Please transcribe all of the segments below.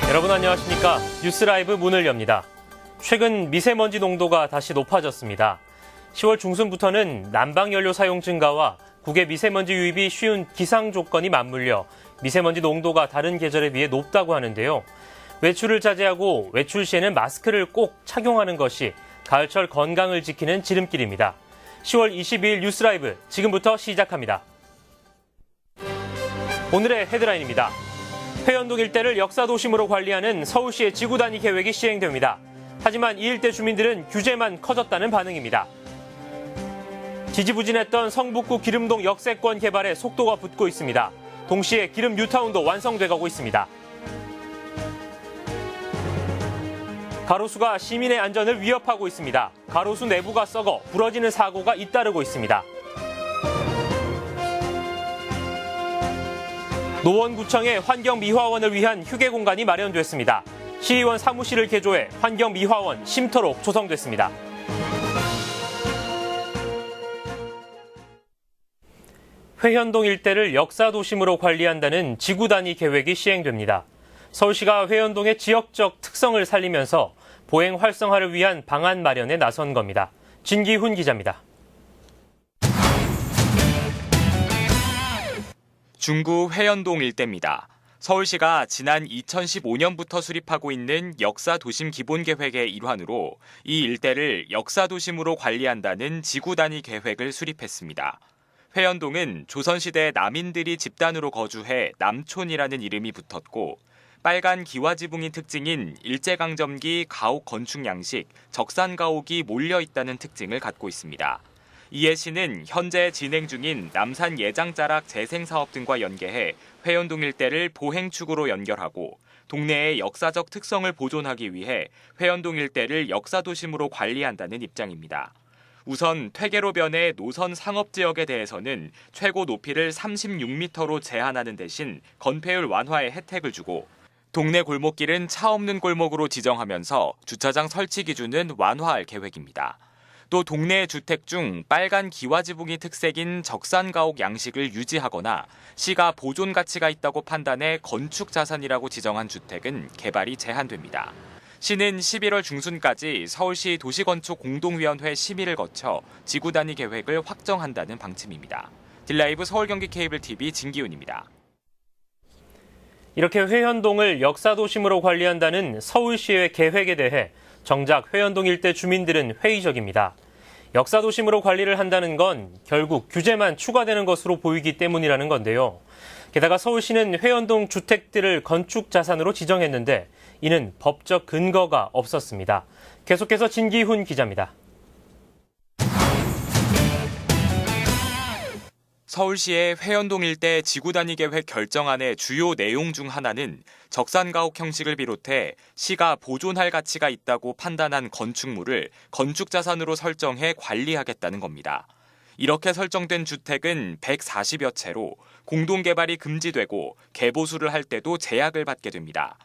여러분 안녕하십니까? 뉴스라이브 문을 엽니다. 최근 미세먼지 농도가 다시 높아졌습니다. 10월 중순부터는 난방연료 사용 증가와 국외 미세먼지 유입이 쉬운 기상 조건이 맞물려 미세먼지 농도가 다른 계절에 비해 높다고 하는데요. 외출을 자제하고 외출 시에는 마스크를 꼭 착용하는 것이 가을철 건강을 지키는 지름길입니다. 10월 22일 뉴스라이브 지금부터 시작합니다. 오늘의 헤드라인입니다. 회원동 일대를 역사도심으로 관리하는 서울시의 지구단위 계획이 시행됩니다. 하지만 이 일대 주민들은 규제만 커졌다는 반응입니다. 지지부진했던 성북구 기름동 역세권 개발에 속도가 붙고 있습니다. 동시에 기름 뉴타운도 완성돼가고 있습니다. 가로수가 시민의 안전을 위협하고 있습니다. 가로수 내부가 썩어 부러지는 사고가 잇따르고 있습니다. 노원구청에 환경미화원을 위한 휴게 공간이 마련됐습니다. 시의원 사무실을 개조해 환경미화원 쉼터로 조성됐습니다. 회현동 일대를 역사도심으로 관리한다는 지구단위 계획이 시행됩니다. 서울시가 회현동의 지역적 특성을 살리면서 보행 활성화를 위한 방안 마련에 나선 겁니다. 진기훈 기자입니다. 중구 회현동 일대입니다. 서울시가 지난 2015년부터 수립하고 있는 역사도심 기본계획의 일환으로 이 일대를 역사도심으로 관리한다는 지구단위 계획을 수립했습니다. 회현동은 조선시대 남인들이 집단으로 거주해 남촌이라는 이름이 붙었고 빨간 기와지붕이 특징인 일제강점기 가옥 건축 양식, 적산가옥이 몰려있다는 특징을 갖고 있습니다. 이에 시는 현재 진행 중인 남산 예장자락 재생사업 등과 연계해 회현동 일대를 보행축으로 연결하고 동네의 역사적 특성을 보존하기 위해 회현동 일대를 역사도심으로 관리한다는 입장입니다. 우선 퇴계로변의 노선 상업지역에 대해서는 최고 높이를 36m로 제한하는 대신 건폐율 완화의 혜택을 주고 동네 골목길은 차 없는 골목으로 지정하면서 주차장 설치 기준은 완화할 계획입니다. 또 동네의 주택 중 빨간 기와지붕이 특색인 적산가옥 양식을 유지하거나 시가 보존 가치가 있다고 판단해 건축 자산이라고 지정한 주택은 개발이 제한됩니다. 시는 11월 중순까지 서울시 도시건축 공동위원회 심의를 거쳐 지구단위 계획을 확정한다는 방침입니다. 딜라이브 서울경기 케이블TV 진기훈입니다. 이렇게 회현동을 역사도심으로 관리한다는 서울시의 계획에 대해 정작 회현동 일대 주민들은 회의적입니다. 역사도심으로 관리를 한다는 건 결국 규제만 추가되는 것으로 보이기 때문이라는 건데요. 게다가 서울시는 회현동 주택들을 건축 자산으로 지정했는데 이는 법적 근거가 없었습니다. 계속해서 진기훈 기자입니다. 서울시의 회현동 일대 지구단위 계획 결정안의 주요 내용 중 하나는 적산가옥 형식을 비롯해 시가 보존할 가치가 있다고 판단한 건축물을 건축자산으로 설정해 관리하겠다는 겁니다. 이렇게 설정된 주택은 140여 채로 공동개발이 금지되고 개보수를 할 때도 제약을 받게 됩니다.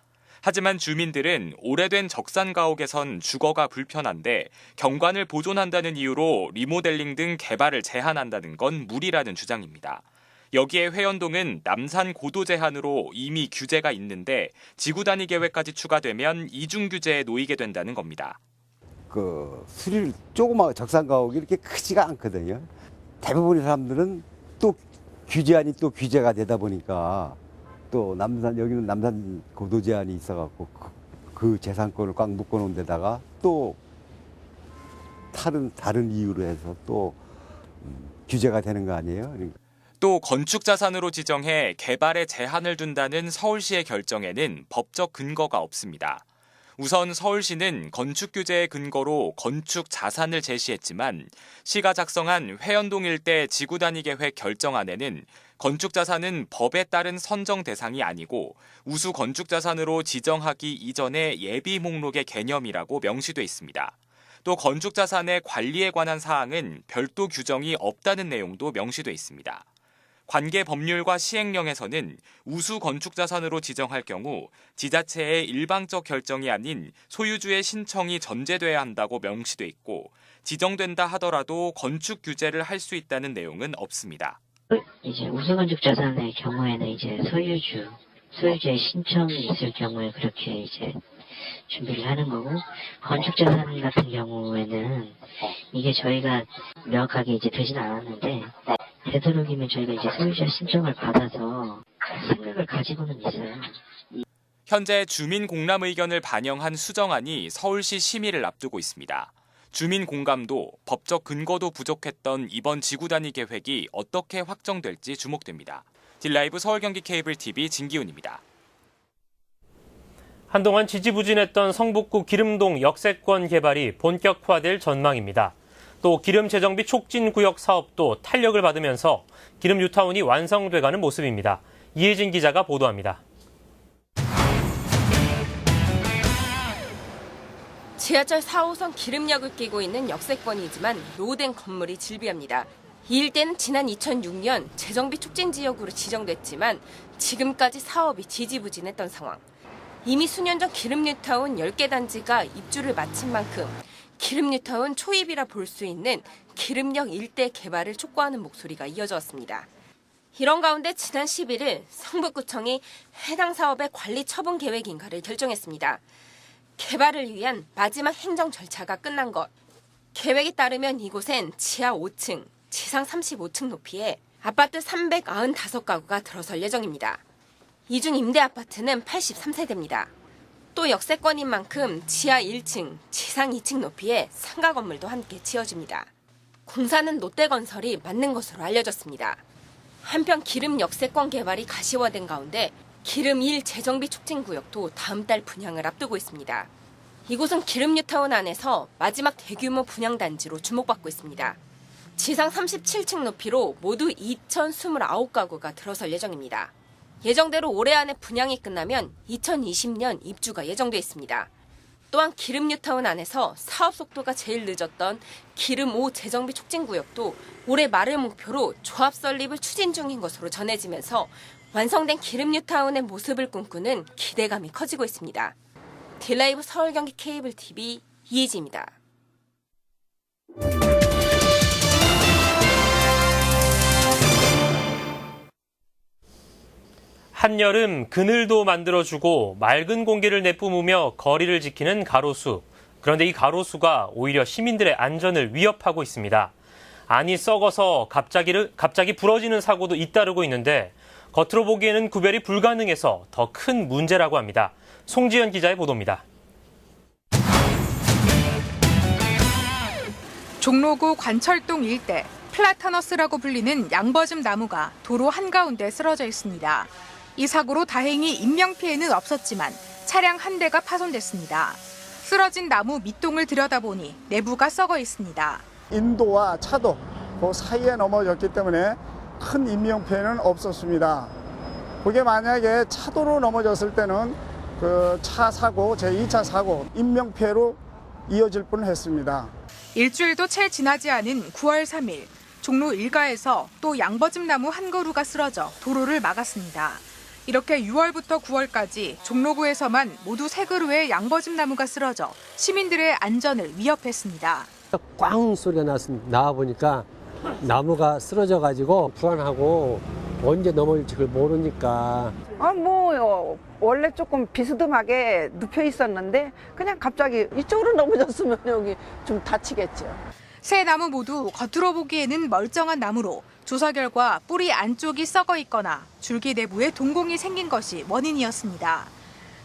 하지만 주민들은 오래된 적산가옥에선 주거가 불편한데 경관을 보존한다는 이유로 리모델링 등 개발을 제한한다는 건 무리라는 주장입니다. 여기에 회현동은 남산 고도 제한으로 이미 규제가 있는데 지구단위 계획까지 추가되면 이중 규제에 놓이게 된다는 겁니다. 수릴 조그마한 적산가옥이 이렇게 크지가 않거든요. 대부분의 사람들은 또 규제안이 또 규제가 되다 보니까 또 여기는 남산 고도 제한이 있어갖고 그 재산권을 꽉 묶어놓은 데다가 또 다른 이유로 해서 또 규제가 되는 거 아니에요? 또 건축 자산으로 지정해 개발에 제한을 둔다는 서울시의 결정에는 법적 근거가 없습니다. 우선 서울시는 건축 규제의 근거로 건축 자산을 제시했지만 시가 작성한 회현동 일대 지구단위 계획 결정안에는 건축 자산은 법에 따른 선정 대상이 아니고 우수 건축 자산으로 지정하기 이전의 예비 목록의 개념이라고 명시돼 있습니다. 또 건축 자산의 관리에 관한 사항은 별도 규정이 없다는 내용도 명시돼 있습니다. 관계 법률과 시행령에서는 우수 건축 자산으로 지정할 경우 지자체의 일방적 결정이 아닌 소유주의 신청이 전제돼야 한다고 명시돼 있고 지정된다 하더라도 건축 규제를 할 수 있다는 내용은 없습니다. 이제 우수 건축 자산의 경우에는 이제 소유주 소유자의 신청이 있을 경우에 그렇게 이제 준비를 하는 거고, 건축자산 같은 경우에는 이게 저희가 명확하게 이제 되진 않았는데, 되도록이면 저희가 이제 소유자 신청을 받아서 생각을 가지고는 있어요. 현재 주민 공람 의견을 반영한 수정안이 서울시 심의를 앞두고 있습니다. 주민 공감도 법적 근거도 부족했던 이번 지구 단위 계획이 어떻게 확정될지 주목됩니다. 딜라이브 서울 경기 케이블 TV 진기훈입니다. 한동안 지지부진했던 성북구 기름동 역세권 개발이 본격화될 전망입니다. 또 기름 재정비 촉진 구역 사업도 탄력을 받으면서 기름 뉴타운이 완성돼가는 모습입니다. 이혜진 기자가 보도합니다. 지하철 4호선 기름역을 끼고 있는 역세권이지만 노후된 건물이 즐비합니다. 이 일대는 지난 2006년 재정비 촉진 지역으로 지정됐지만 지금까지 사업이 지지부진했던 상황. 이미 수년 전 기름 뉴타운 10개 단지가 입주를 마친 만큼 기름 뉴타운 초입이라 볼 수 있는 기름역 일대 개발을 촉구하는 목소리가 이어져 왔습니다. 이런 가운데 지난 11일 성북구청이 해당 사업의 관리 처분 계획인가를 결정했습니다. 개발을 위한 마지막 행정 절차가 끝난 것. 계획에 따르면 이곳엔 지하 5층, 지상 35층 높이의 아파트 395가구가 들어설 예정입니다. 이 중 임대 아파트는 83세대입니다. 또 역세권인 만큼 지하 1층, 지상 2층 높이의 상가 건물도 함께 지어집니다. 공사는 롯데건설이 맡는 것으로 알려졌습니다. 한편 기름 역세권 개발이 가시화된 가운데 기름 1 재정비 촉진 구역도 다음 달 분양을 앞두고 있습니다. 이곳은 기름 뉴타운 안에서 마지막 대규모 분양 단지로 주목받고 있습니다. 지상 37층 높이로 모두 2,029가구가 들어설 예정입니다. 예정대로 올해 안에 분양이 끝나면 2020년 입주가 예정돼 있습니다. 또한 기름 뉴타운 안에서 사업 속도가 제일 늦었던 기름 5 재정비 촉진 구역도 올해 말을 목표로 조합 설립을 추진 중인 것으로 전해지면서 완성된 기름 뉴타운의 모습을 꿈꾸는 기대감이 커지고 있습니다. 딜라이브 서울 경기 케이블 TV 이혜지입니다. 한여름 그늘도 만들어주고 맑은 공기를 내뿜으며 거리를 지키는 가로수. 그런데 이 가로수가 오히려 시민들의 안전을 위협하고 있습니다. 안이 썩어서 갑자기 부러지는 사고도 잇따르고 있는데 겉으로 보기에는 구별이 불가능해서 더 큰 문제라고 합니다. 송지연 기자의 보도입니다. 종로구 관철동 일대 플라타너스라고 불리는 양버즘 나무가 도로 한가운데 쓰러져 있습니다. 이 사고로 다행히 인명피해는 없었지만 차량 한 대가 파손됐습니다. 쓰러진 나무 밑동을 들여다보니 내부가 썩어 있습니다. 인도와 차도 그 사이에 넘어졌기 때문에 큰 인명피해는 없었습니다. 그게 만약에 차도로 넘어졌을 때는 그 차 사고, 제2차 사고, 인명피해로 이어질 뻔했습니다. 일주일도 채 지나지 않은 9월 3일 종로 일가에서 또 양버즘 나무 한 그루가 쓰러져 도로를 막았습니다. 이렇게 6월부터 9월까지 종로구에서만 모두 3그루의 양버즘 나무가 쓰러져 시민들의 안전을 위협했습니다. 꽝 소리가 나와보니까 나무가 쓰러져가지고 불안하고 언제 넘어질지 그걸 모르니까. 원래 조금 비스듬하게 눕혀 있었는데 그냥 갑자기 이쪽으로 넘어졌으면 여기 좀 다치겠죠. 세 나무 모두 겉으로 보기에는 멀쩡한 나무로 조사 결과 뿌리 안쪽이 썩어 있거나 줄기 내부에 동공이 생긴 것이 원인이었습니다.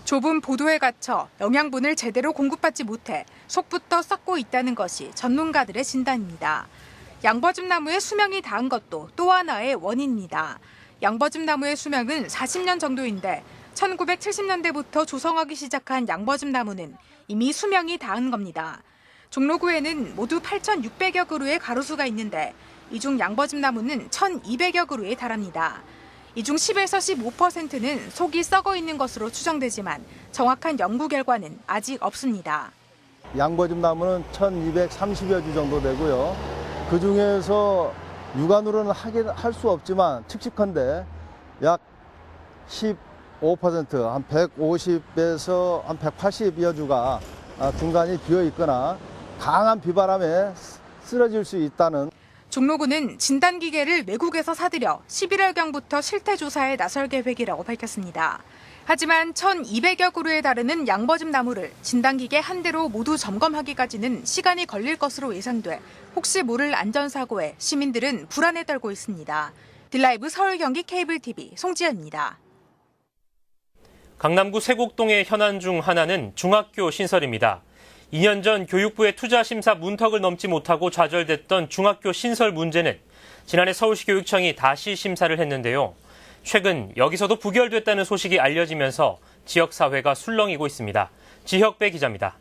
좁은 보도에 갇혀 영양분을 제대로 공급받지 못해 속부터 썩고 있다는 것이 전문가들의 진단입니다. 양버즘 나무의 수명이 닿은 것도 또 하나의 원인입니다. 양버즘 나무의 수명은 40년 정도인데 1970년대부터 조성하기 시작한 양버즘 나무는 이미 수명이 닿은 겁니다. 종로구에는 모두 8,600여 그루의 가로수가 있는데 이 중 양버즘 나무는 1,200여 그루에 달합니다. 이 중 10에서 15%는 속이 썩어 있는 것으로 추정되지만 정확한 연구 결과는 아직 없습니다. 양버즘 나무는 1,230여 주 정도 되고요. 그중에서 육안으로는 할 수 없지만 측측컨대 약 15%, 한 150에서 한 180여 주가 중간이 비어 있거나 강한 비바람에 쓰러질 수 있다는. 종로구는 진단기계를 외국에서 사들여 11월경부터 실태 조사에 나설 계획이라고 밝혔습니다. 하지만 1,200여 그루에 달하는 양버즘 나무를 진단기계 한 대로 모두 점검하기까지는 시간이 걸릴 것으로 예상돼 혹시 모를 안전사고에 시민들은 불안에 떨고 있습니다. 딜라이브 서울 경기 케이블 TV 송지연입니다. 강남구 세곡동의 현안 중 하나는 중학교 신설입니다. 2년 전 교육부의 투자심사 문턱을 넘지 못하고 좌절됐던 중학교 신설 문제는 지난해 서울시 교육청이 다시 심사를 했는데요. 최근 여기서도 부결됐다는 소식이 알려지면서 지역사회가 술렁이고 있습니다. 지혁배 기자입니다.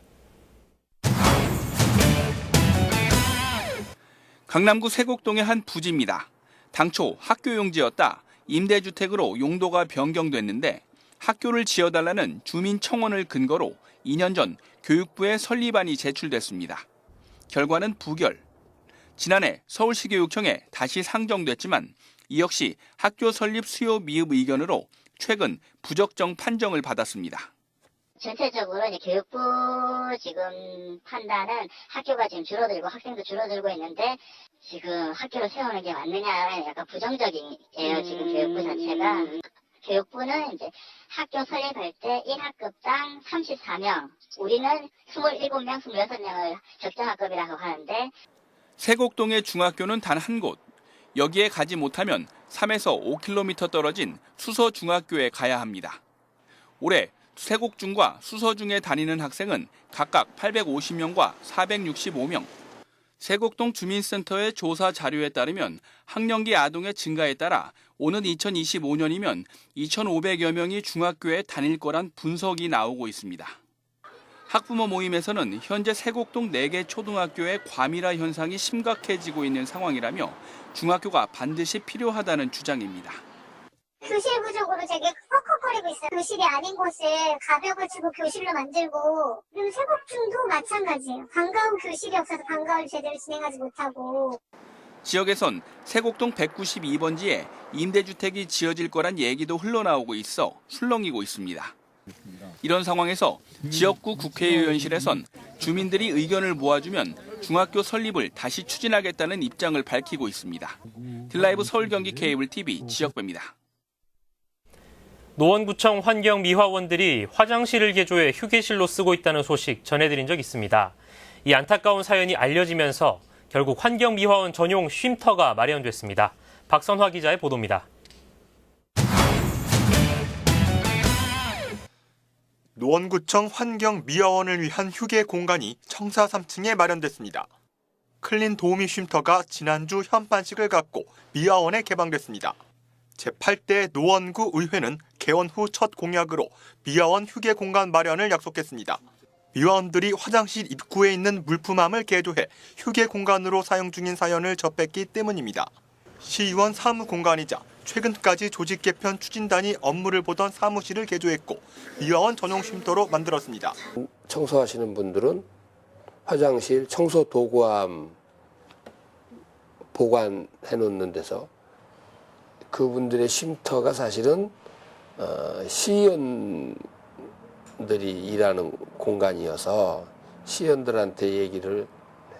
강남구 세곡동의 한 부지입니다. 당초 학교 용지였다 임대주택으로 용도가 변경됐는데 학교를 지어달라는 주민 청원을 근거로 2년 전 교육부에 설립안이 제출됐습니다. 결과는 부결. 지난해 서울시 교육청에 다시 상정됐지만 이 역시 학교 설립 수요 미흡 의견으로 최근 부적정 판정을 받았습니다. 전체적으로 이제 교육부 지금 판단은 학교가 지금 줄어들고 학생도 줄어들고 있는데 지금 학교를 세우는 게 맞느냐 약간 부정적이에요. 지금 교육부 자체가. 교육부는 이제 학교 설립할 때 1학급당 34명, 우리는 27명, 26명을 적정학급이라고 하는데 세곡동의 중학교는 단 한 곳. 여기에 가지 못하면 3에서 5km 떨어진 수서중학교에 가야 합니다. 올해 세곡중과 수서중에 다니는 학생은 각각 850명과 465명. 세곡동 주민센터의 조사 자료에 따르면 학령기 아동의 증가에 따라 오는 2025년이면 2,500여 명이 중학교에 다닐 거란 분석이 나오고 있습니다. 학부모 모임에서는 현재 세곡동 4개 초등학교의 과밀화 현상이 심각해지고 있는 상황이라며 중학교가 반드시 필요하다는 주장입니다. 교실 부족으로 되게 헉헉거리고 있어요. 교실이 아닌 곳에 가벽을 치고 교실로 만들고 그리고 세곡중도 마찬가지예요. 방과후 교실이 없어서 방과후를 제대로 진행하지 못하고 지역에선 세곡동 192번지에 임대주택이 지어질 거란 얘기도 흘러나오고 있어 술렁이고 있습니다. 이런 상황에서 지역구 국회의원실에선 주민들이 의견을 모아주면 중학교 설립을 다시 추진하겠다는 입장을 밝히고 있습니다. 딜라이브 서울 경기 케이블 TV 지역배입니다. 노원구청 환경미화원들이 화장실을 개조해 휴게실로 쓰고 있다는 소식 전해드린 적 있습니다. 이 안타까운 사연이 알려지면서 결국 환경미화원 전용 쉼터가 마련됐습니다. 박선화 기자의 보도입니다. 노원구청 환경미화원을 위한 휴게 공간이 청사 3층에 마련됐습니다. 클린 도우미 쉼터가 지난주 현판식을 갖고 미화원에 개방됐습니다. 제8대 노원구 의회는 개원 후 첫 공약으로 미화원 휴게 공간 마련을 약속했습니다. 미화원들이 화장실 입구에 있는 물품함을 개조해 휴게 공간으로 사용 중인 사연을 접했기 때문입니다. 시의원 사무 공간이자 최근까지 조직 개편 추진단이 업무를 보던 사무실을 개조했고 미화원 전용 쉼터로 만들었습니다. 청소하시는 분들은 화장실 청소 도구함 보관해 놓는 데서 그분들의 쉼터가 사실은 시의원들이 일하는 공간이어서 시의원들한테 얘기를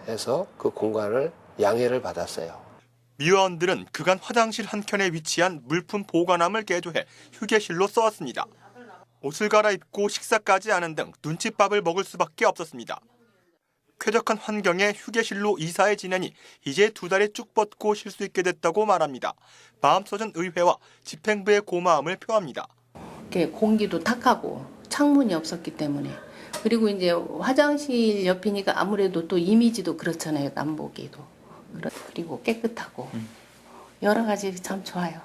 해서 그 공간을 양해를 받았어요. 미화원들은 그간 화장실 한켠에 위치한 물품 보관함을 개조해 휴게실로 써왔습니다. 옷을 갈아입고 식사까지 하는 등 눈칫밥을 먹을 수밖에 없었습니다. 쾌적한 환경의 휴게실로 이사해 지내니 이제 2달에 쭉 뻗고 쉴 수 있게 됐다고 말합니다. 마음서전 의회와 집행부의 고마움을 표합니다. 공기도 탁하고 창문이 없었기 때문에 그리고 이제 화장실 옆이니까 아무래도 또 이미지도 그렇잖아요. 남보기도 그리고 깨끗하고 여러 가지 참 좋아요.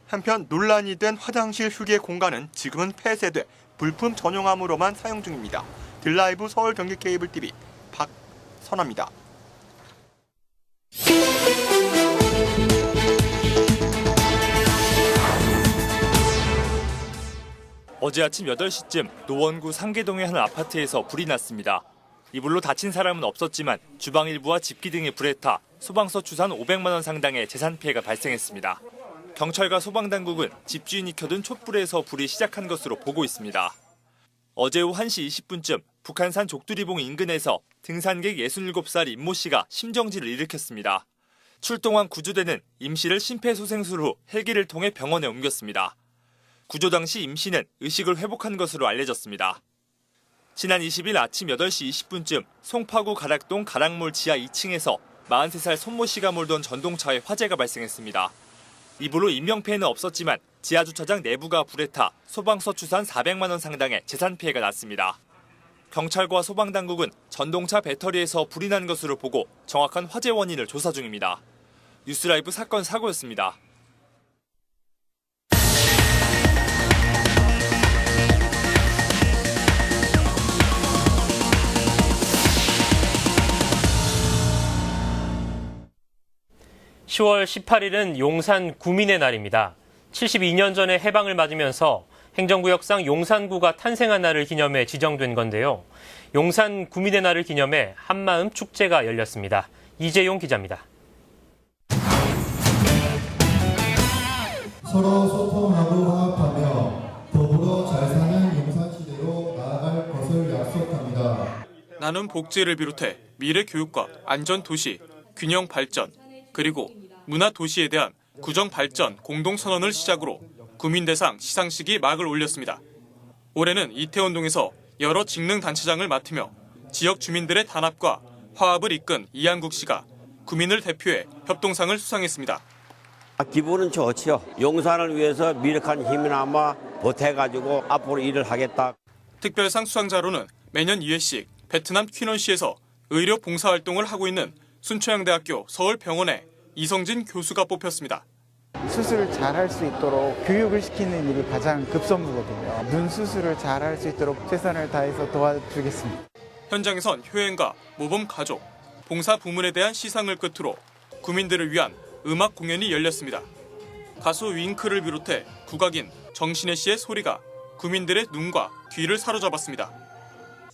한편 논란이 된 화장실 휴게 공간은 지금은 폐쇄돼 물품 전용함으로만 사용 중입니다. 딜라이브 서울 경기 케이블 TV 박선아입니다. 어제 아침 8시쯤 노원구 상계동의 한 아파트에서 불이 났습니다. 이 불로 다친 사람은 없었지만 주방 일부와 집기 등이 불에 타 소방서 추산 500만 원 상당의 재산 피해가 발생했습니다. 경찰과 소방당국은 집주인이 켜둔 촛불에서 불이 시작한 것으로 보고 있습니다. 어제 오후 1시 20분쯤 북한산 족두리봉 인근에서 등산객 67살 임모 씨가 심정지를 일으켰습니다. 출동한 구조대는 임 씨를 심폐소생술 후 헬기를 통해 병원에 옮겼습니다. 구조 당시 임 씨는 의식을 회복한 것으로 알려졌습니다. 지난 20일 아침 8시 20분쯤 송파구 가락동 가락몰 지하 2층에서 43살 손모 씨가 몰던 전동차에 화재가 발생했습니다. 이후로 인명피해는 없었지만 지하주차장 내부가 불에 타 소방서 추산 400만 원 상당의 재산 피해가 났습니다. 경찰과 소방당국은 전동차 배터리에서 불이 난 것으로 보고 정확한 화재 원인을 조사 중입니다. 뉴스라이브 사건 사고였습니다. (10월 18일은) 용산 구민의 날입니다. 72년 전에 해방을 맞으면서 행정구역상 용산구가 탄생한 날을 기념해 지정된 건데요. 용산 구민의 날을 기념해 한마음 축제가 열렸습니다. 이재용 기자입니다. 서로 소통하고 화합하며 더불어 잘 사는 용산시대로 나아갈 것을 약속합니다. 나는 복지를 비롯해 미래 교육과 안전 도시, 균형 발전, 그리고 문화 도시에 대한 구정 발전 공동선언을 시작으로 구민대상 시상식이 막을 올렸습니다. 올해는 이태원동에서 여러 직능 단체장을 맡으며 지역 주민들의 단합과 화합을 이끈 이한국 씨가 구민을 대표해 협동상을 수상했습니다. 기분은 좋지요. 용산을 위해서 미력한 힘이나마 보태가지고 앞으로 일을 하겠다. 특별상 수상자로는 매년 2회씩 베트남 퀴넌시에서 의료 봉사활동을 하고 있는 순천향대학교 서울병원의 이성진 교수가 뽑혔습니다. 수술을 잘 할 수 있도록 교육을 시키는 일이 가장 급선무거든요. 눈 수술을 잘 할 수 있도록 최선을 다해서 도와주겠습니다. 현장에선 효행과 모범 가족, 봉사 부문에 대한 시상을 끝으로 구민들을 위한 음악 공연이 열렸습니다. 가수 윙크를 비롯해 국악인 정신혜 씨의 소리가 구민들의 눈과 귀를 사로잡았습니다.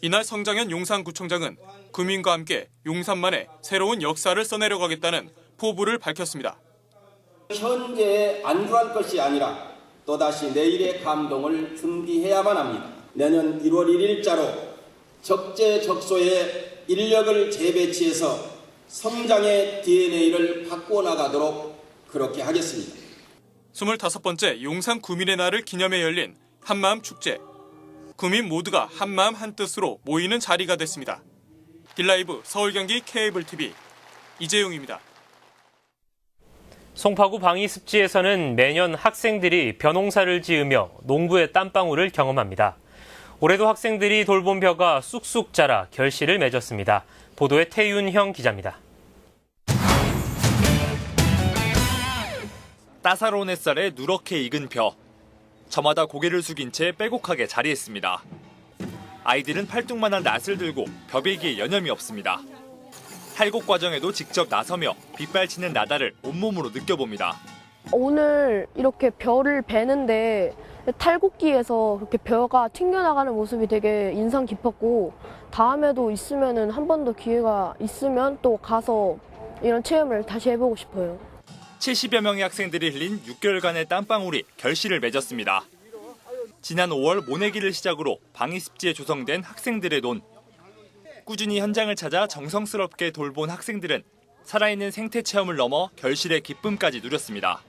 이날 성장현 용산구청장은 구민과 함께 용산만의 새로운 역사를 써내려가겠다는 포부를 밝혔습니다. 현재에 안주할 것이 아니라 또다시 내일의 감동을 준비해야만 합니다. 내년 1월 1일자로 적재적소에 인력을 재배치해서 성장의 DNA를 바꿔나가도록 그렇게 하겠습니다. 25번째 용산 구민의 날을 기념해 열린 한마음 축제. 구민 모두가 한마음 한뜻으로 모이는 자리가 됐습니다. 딜라이브 서울 경기 케이블 TV 이재용입니다. 송파구 방이습지에서는 매년 학생들이 벼농사를 지으며 농부의 땀방울을 경험합니다. 올해도 학생들이 돌본 벼가 쑥쑥 자라 결실을 맺었습니다. 보도에 태윤형 기자입니다. 따사로운 햇살에 누렇게 익은 벼. 저마다 고개를 숙인 채 빼곡하게 자리했습니다. 아이들은 팔뚝만한 낫을 들고 벼 베기에 여념이 없습니다. 탈곡 과정에도 직접 나서며 빗발치는 나다를 온몸으로 느껴봅니다. 오늘 이렇게 벼를 베는데 탈곡기에서 그렇게 벼가 튕겨나가는 모습이 되게 인상 깊었고 다음에도 있으면은 한 번 더 기회가 있으면 또 가서 이런 체험을 다시 해보고 싶어요. 70여 명의 학생들이 흘린 6개월간의 땀방울이 결실을 맺었습니다. 지난 5월 모내기를 시작으로 방이습지에 조성된 학생들의 논. 꾸준히 현장을 찾아 정성스럽게 돌본 학생들은 살아있는 생태 체험을 넘어 결실의 기쁨까지 누렸습니다.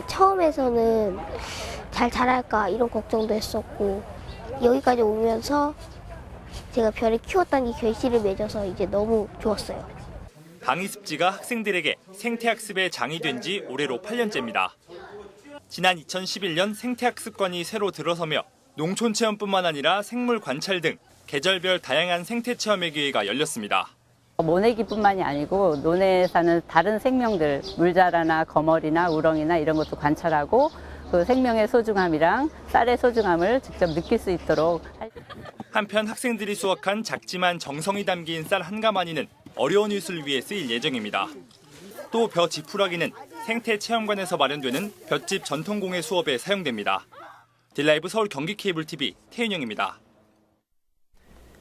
처음에서는 잘 자랄까 이런 걱정도 했었고 여기까지 오면서 제가 벼를 키웠다는 게 결실을 맺어서 이제 너무 좋았어요. 방이습지가 학생들에게 생태학습의 장이 된 지 올해로 8년째입니다. 지난 2011년 생태학습관이 새로 들어서며 농촌체험뿐만 아니라 생물 관찰 등 계절별 다양한 생태체험의 기회가 열렸습니다. 모내기뿐만이 아니고 논에 사는 다른 생명들, 물자라나 거머리나 우렁이나 이런 것도 관찰하고 그 생명의 소중함이랑 쌀의 소중함을 직접 느낄 수 있도록. 한편 학생들이 수확한 작지만 정성이 담긴 쌀 한 가마니는 어려운 이웃을 위해 쓰일 예정입니다. 또 벼 지푸라기는 생태체험관에서 마련되는 볏짚 전통공예 수업에 사용됩니다. 딜라이브 서울 경기 케이블 TV 태윤영입니다.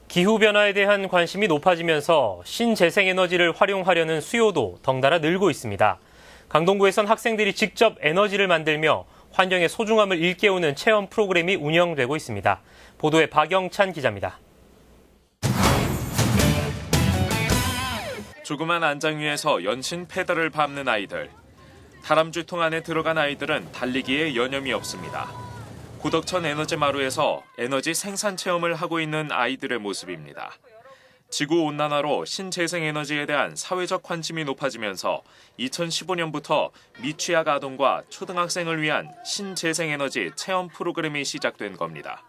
기후변화에 대한 관심이 높아지면서 신재생에너지를 활용하려는 수요도 덩달아 늘고 있습니다. 강동구에선 학생들이 직접 에너지를 만들며 환경의 소중함을 일깨우는 체험 프로그램이 운영되고 있습니다. 보도에 박영찬 기자입니다. 조그만 안장 위에서 연신 페달을 밟는 아이들. 다람쥐통 안에 들어간 아이들은 달리기에 여념이 없습니다. 고덕천 에너지 마루에서 에너지 생산 체험을 하고 있는 아이들의 모습입니다. 지구온난화로 신재생에너지에 대한 사회적 관심이 높아지면서 2015년부터 미취학 아동과 초등학생을 위한 신재생에너지 체험 프로그램이 시작된 겁니다.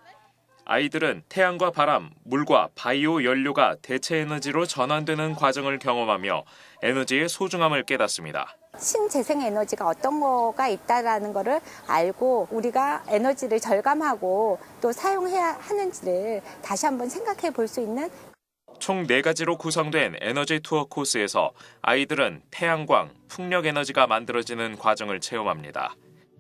아이들은 태양과 바람, 물과 바이오 연료가 대체 에너지로 전환되는 과정을 경험하며 에너지의 소중함을 깨닫습니다. 신재생에너지가 어떤 거가 있다라는 거를 알고 우리가 에너지를 절감하고 또 사용해야 하는지를 다시 한번 생각해 볼 수 있는 총 4가지로 구성된 에너지 투어 코스에서 아이들은 태양광, 풍력 에너지가 만들어지는 과정을 체험합니다.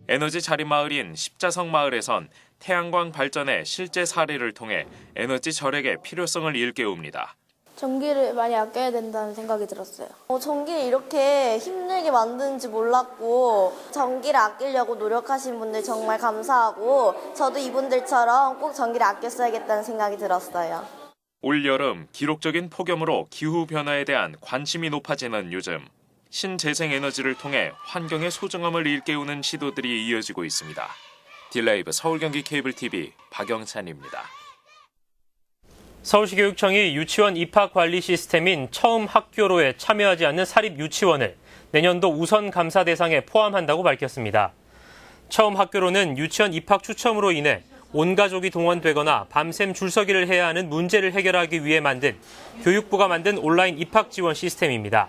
에너지 자립마을인 십자성 마을에선 태양광 발전의 실제 사례를 통해 에너지 절약의 필요성을 일깨웁니다. 전기를 많이 아껴야 된다는 생각이 들었어요. 전기를 이렇게 힘들게 만드는지 몰랐고 전기를 아끼려고 노력하신 분들 정말 감사하고 저도 이분들처럼 꼭 전기를 아껴 써야겠다는 생각이 들었어요. 올 여름 기록적인 폭염으로 기후변화에 대한 관심이 높아지는 요즘 신재생에너지를 통해 환경의 소중함을 일깨우는 시도들이 이어지고 있습니다. 딜라이브 서울경기 케이블TV 박영찬입니다. 서울시 교육청이 유치원 입학 관리 시스템인 처음 학교로에 참여하지 않는 사립 유치원을 내년도 우선 감사 대상에 포함한다고 밝혔습니다. 처음 학교로는 유치원 입학 추첨으로 인해 온 가족이 동원되거나 밤샘 줄서기를 해야 하는 문제를 해결하기 위해 만든 교육부가 만든 온라인 입학 지원 시스템입니다.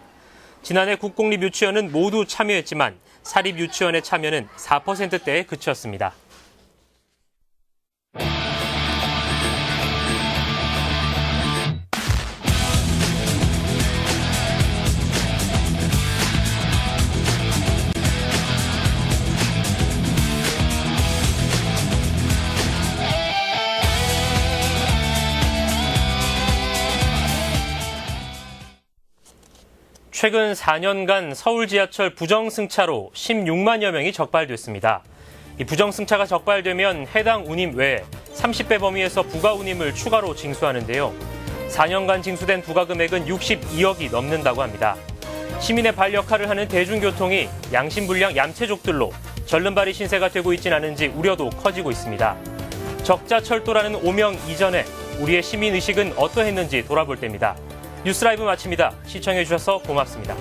지난해 국공립 유치원은 모두 참여했지만 사립 유치원의 참여는 4%대에 그쳤습니다. 최근 4년간 서울 지하철 부정승차로 16만여 명이 적발됐습니다. 이 부정승차가 적발되면 해당 운임 외에 30배 범위에서 부가 운임을 추가로 징수하는데요. 4년간 징수된 부가 금액은 62억이 넘는다고 합니다. 시민의 발 역할을 하는 대중교통이 양심불량 얌체족들로 절름발이 신세가 되고 있진 않은지 우려도 커지고 있습니다. 적자철도라는 오명 이전에 우리의 시민의식은 어떠했는지 돌아볼 때입니다. 뉴스라이브 마칩니다. 시청해주셔서 고맙습니다.